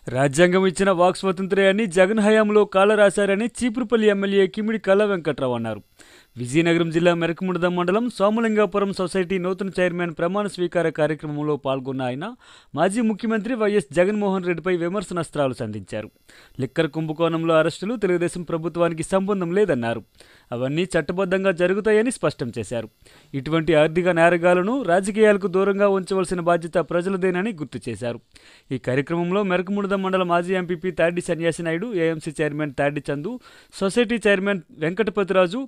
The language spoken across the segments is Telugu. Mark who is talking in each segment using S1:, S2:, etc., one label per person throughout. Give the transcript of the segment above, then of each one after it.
S1: రాజ్యాంగం ఇచ్చిన వాక్ స్వాతంత్ర్యాన్ని జగన్ హయాంలో కాలరాశారని చీపురుపల్లి ఎమ్మెల్యే కిమిడి కళా వెంకట్రావు అన్నారు. విజయనగరం జిల్లా మెరకముడద మండలం సోమలింగాపురం సొసైటీ నూతన చైర్మన్ ప్రమాణ స్వీకార కార్యక్రమంలో పాల్గొన్న ఆయన మాజీ ముఖ్యమంత్రి వైఎస్ జగన్మోహన్ రెడ్డిపై విమర్శనాస్త్రాలు సంధించారు. లిక్కర్ కుంభకోణంలో అరెస్టులు తెలుగుదేశం ప్రభుత్వానికి సంబంధం లేదన్నారు. అవన్నీ చట్టబద్ధంగా జరుగుతాయని స్పష్టం చేశారు. ఇటువంటి ఆర్థిక నేరగాలను రాజకీయాలకు దూరంగా ఉంచవలసిన బాధ్యత ప్రజలదేనని గుర్తు చేశారు. ఈ కార్యక్రమంలో మెరకముడద మండల మాజీ ఎంపీపీ తాడి సన్యాసి నాయుడు, ఏఎంసీ చైర్మన్ తాడి చందు, సొసైటీ చైర్మన్ వెంకటపతిరాజు,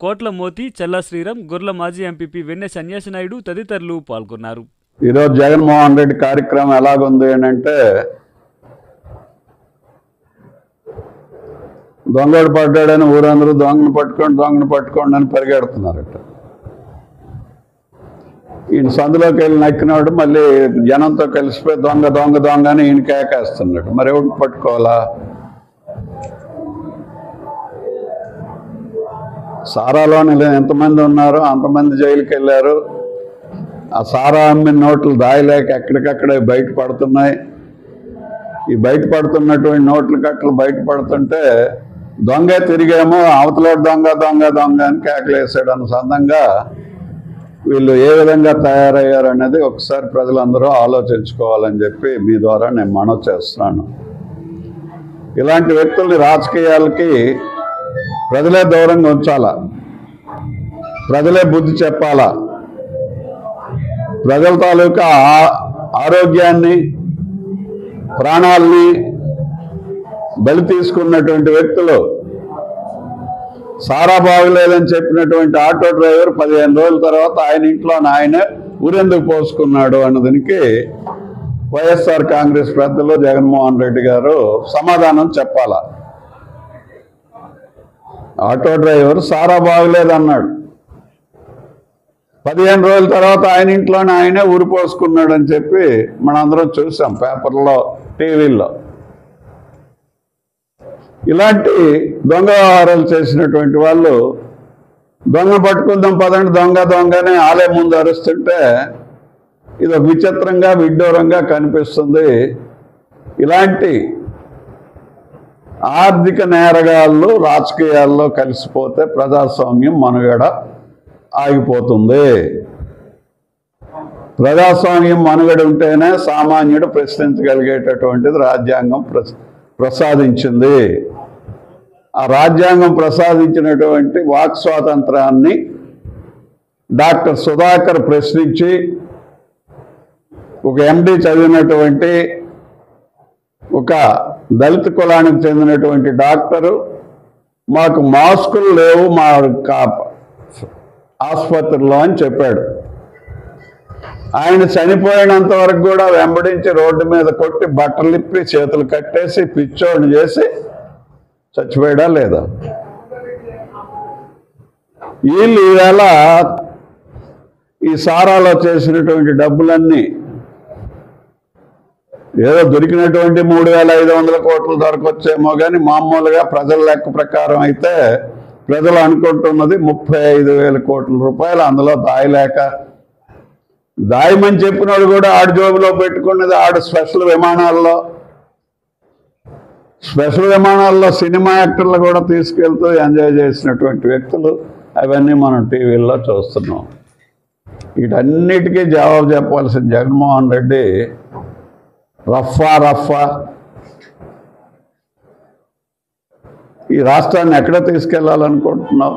S1: కోట్ల మోతి, చల్లా శ్రీరామ్, గుర్ల మాజీ ఎంపీపీ వెన్నె సన్యాసి నాయుడు తదితరులు పాల్గొన్నారు.
S2: ఈరోజు జగన్మోహన్ రెడ్డి కార్యక్రమం ఎలాగుంది అంటే దొంగడు పడ్డాడని ఊరందరూ దొంగను పట్టుకోండి అని పరిగెడుతున్నారట. ఈయన సందులోకి వెళ్ళి నక్కినాడు, మళ్ళీ జనంతో కలిసిపోయి దొంగ దొంగ దొంగ అని ఈయన కేకేస్తున్నాడు. మరి ఎవరికి పట్టుకోవాలా? సారాలోని ఎంతమంది ఉన్నారో అంతమంది జైలుకి వెళ్ళారు. ఆ సారా అమ్మిన నోట్లు దాయలేక ఎక్కడికక్కడే బయటపడుతున్నాయి. ఈ బయటపడుతున్నటువంటి నోట్ల కట్టలు బయటపడుతుంటే దొంగే తిరిగేమో అవతల దొంగ దొంగ దొంగ అని కేకలేసాడు. అనుసంధంగా వీళ్ళు ఏ విధంగా తయారయ్యారు అనేది ఒకసారి ప్రజలందరూ ఆలోచించుకోవాలని చెప్పి మీ ద్వారా నేను మనవి చేస్తున్నాను. ఇలాంటి వ్యక్తుల్ని రాజకీయాలకి ప్రజలే దూరంగా ఉంచాలా, ప్రజలే బుద్ధి చెప్పాలా. ప్రజల తాలూకా ఆరోగ్యాన్ని, ప్రాణాలని బలి తీసుకున్నటువంటి వ్యక్తులు, సారా బాగులేదని చెప్పినటువంటి ఆటో డ్రైవర్ 15 రోజుల తర్వాత ఆయన ఇంట్లో ఆయనే ఊరెందుకు పోసుకున్నాడు అన్నదానికి వైఎస్ఆర్ కాంగ్రెస్ పెద్దలు జగన్మోహన్ రెడ్డి గారు సమాధానం చెప్పాలా. ఆటో డ్రైవర్ సారా బాగులేదన్నాడు, 15 రోజుల తర్వాత ఆయన ఇంట్లోనే ఆయనే ఊరిపోసుకున్నాడు అని చెప్పి మనందరం చూసాం పేపర్లో, టీవీల్లో. ఇలాంటి దొంగ వ్యవహారాలు చేసినటువంటి వాళ్ళు దొంగ పట్టుకుందాం పదండి దొంగ దొంగనే ఆలయం ముందు అరుస్తుంటే ఇది ఒక విచిత్రంగా విడ్డూరంగా కనిపిస్తుంది. ఇలాంటి ఆర్థిక నేరగాళ్ళు రాజకీయాల్లో కలిసిపోతే ప్రజాస్వామ్యం మనుగడ ఆగిపోతుంది. ప్రజాస్వామ్యం మనుగడ ఉంటేనే సామాన్యుడు ప్రశ్నించగలిగేటటువంటిది రాజ్యాంగం ప్రసాదించింది. ఆ రాజ్యాంగం ప్రసాదించినటువంటి వాక్ స్వాతంత్రాన్ని డాక్టర్ సుధాకర్ ప్రశ్నించి ఒక ఎండి చదివినటువంటి ఒక దళిత కులానికి చెందినటువంటి డాక్టరు మాకు మాస్కులు లేవు మా ఆసుపత్రిలో అని చెప్పాడు. ఆయన చనిపోయినంత వరకు కూడా వెంబడించి రోడ్డు మీద కొట్టి బట్టలు ఇప్పి చేతులు కట్టేసి పిచ్చోడిని చేసి చచ్చిపోయాడా లేదా? వీళ్ళు ఈవేళ ఈ సారాలో చేసినటువంటి డబ్బులన్నీ ఏదో దొరికినటువంటి 3,500 కోట్లు దొరకొచ్చేమో కానీ మామూలుగా ప్రజల లెక్క ప్రకారం అయితే ప్రజలు అనుకుంటున్నది 35,000 కోట్ల రూపాయలు. అందులో దాయలేక దాయమని చెప్పినోడు కూడా ఆడు జోబులో పెట్టుకున్నది ఆడు స్పెషల్ విమానాల్లో సినిమా యాక్టర్లు కూడా తీసుకెళ్తూ ఎంజాయ్ చేసినటువంటి వ్యక్తులు అవన్నీ మనం టీవీల్లో చూస్తున్నాం. వీటన్నిటికీ జవాబు చెప్పాల్సిన జగన్మోహన్ రెడ్డి రఫా ఈ రాష్ట్రాన్ని ఎక్కడ తీసుకెళ్లాలనుకుంటున్నావు?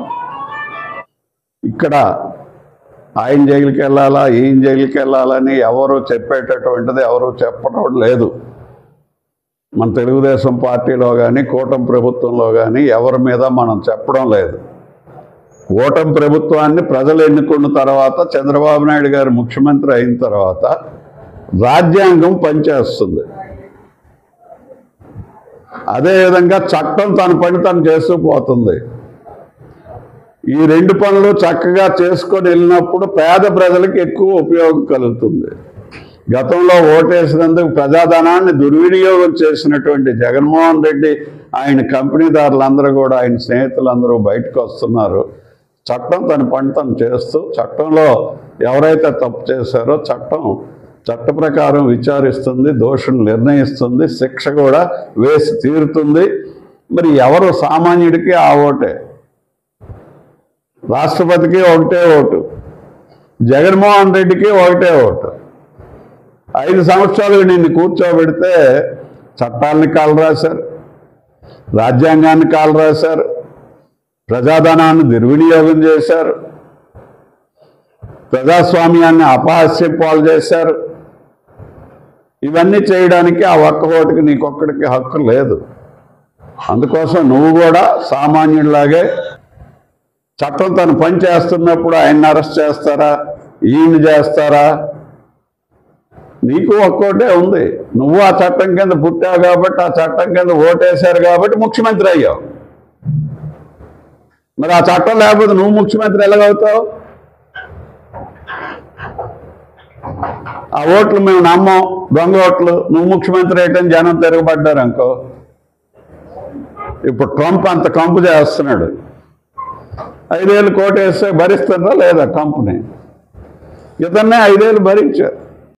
S2: ఇక్కడ ఆయన జైలుకి వెళ్ళాలా, ఈయన జైలుకి వెళ్ళాలని ఎవరు చెప్పేటటువంటిది ఎవరు చెప్పడం లేదు. మన తెలుగుదేశం పార్టీలో కానీ కూటమి ప్రభుత్వంలో కానీ ఎవరి మీద మనం చెప్పడం లేదు. కూటమి ప్రభుత్వాన్ని ప్రజలు ఎన్నుకున్న తర్వాత చంద్రబాబు నాయుడు గారు ముఖ్యమంత్రి అయిన తర్వాత రాజ్యాంగం పనిచేస్తుంది. అదేవిధంగా చట్టం తన పని తను చేస్తూ పోతుంది. ఈ రెండు పనులు చక్కగా చేసుకొని వెళ్ళినప్పుడు పేద ప్రజలకు ఎక్కువ ఉపయోగం కలుగుతుంది. గతంలో ఓటేసినందుకు ప్రజాధనాన్ని దుర్వినియోగం చేసినటువంటి జగన్మోహన్ రెడ్డి, ఆయన కంపెనీదారులందరూ కూడా, ఆయన స్నేహితులందరూ బయటకు వస్తున్నారు. చట్టం తన పని తను చేస్తూ, చట్టంలో ఎవరైతే తప్పు చేశారో చట్టం చట్ట ప్రకారం విచారిస్తుంది, దోషులు నిర్ణయిస్తుంది, శిక్ష కూడా వేసి తీరుతుంది. మరి ఎవరు సామాన్యుడికి ఆ ఓటే. రాష్ట్రపతికి ఒకటే ఓటు, జగన్మోహన్ రెడ్డికి ఒకటే ఓటు. 5 సంవత్సరాలు నిన్ను కూర్చోబెడితే చట్టాలని కాలు రాశారు, రాజ్యాంగాన్ని కాలు రాశారు, ప్రజాధనాన్ని దుర్వినియోగం చేశారు, ప్రజాస్వామ్యాన్ని అపహాస్యం పాలు చేశారు. ఇవన్నీ చేయడానికి ఆ ఒక్క ఓటుకి నీకొక్కడికి హక్కు లేదు. అందుకోసం నువ్వు కూడా సామాన్యుడిలాగే చట్టం తను పని చేస్తున్నప్పుడు ఆయన్ని అరెస్ట్ చేస్తారా, ఈయన్ని చేస్తారా? నీకు ఒక్కోటే ఉంది. నువ్వు ఆ చట్టం కింద పుట్టావు కాబట్టి, ఆ చట్టం కింద ఓటేశారు కాబట్టి ముఖ్యమంత్రి అయ్యావు. మరి ఆ చట్టం లేకపోతే నువ్వు ముఖ్యమంత్రి ఎలాగవుతావు? ఆ ఓట్లు మేము నమ్మం, దొంగ ఓట్లు, నువ్వు ముఖ్యమంత్రి అయితే జనం తిరగబడ్డారు అనుకో. ఇప్పుడు ట్రంప్ అంత కంపు చేస్తున్నాడు. 5 ఏళ్ళు కోటేస్తే భరిస్తుందా లేదా కంపెనీ? ఇతన్నే 5 ఏళ్ళు భరించారు.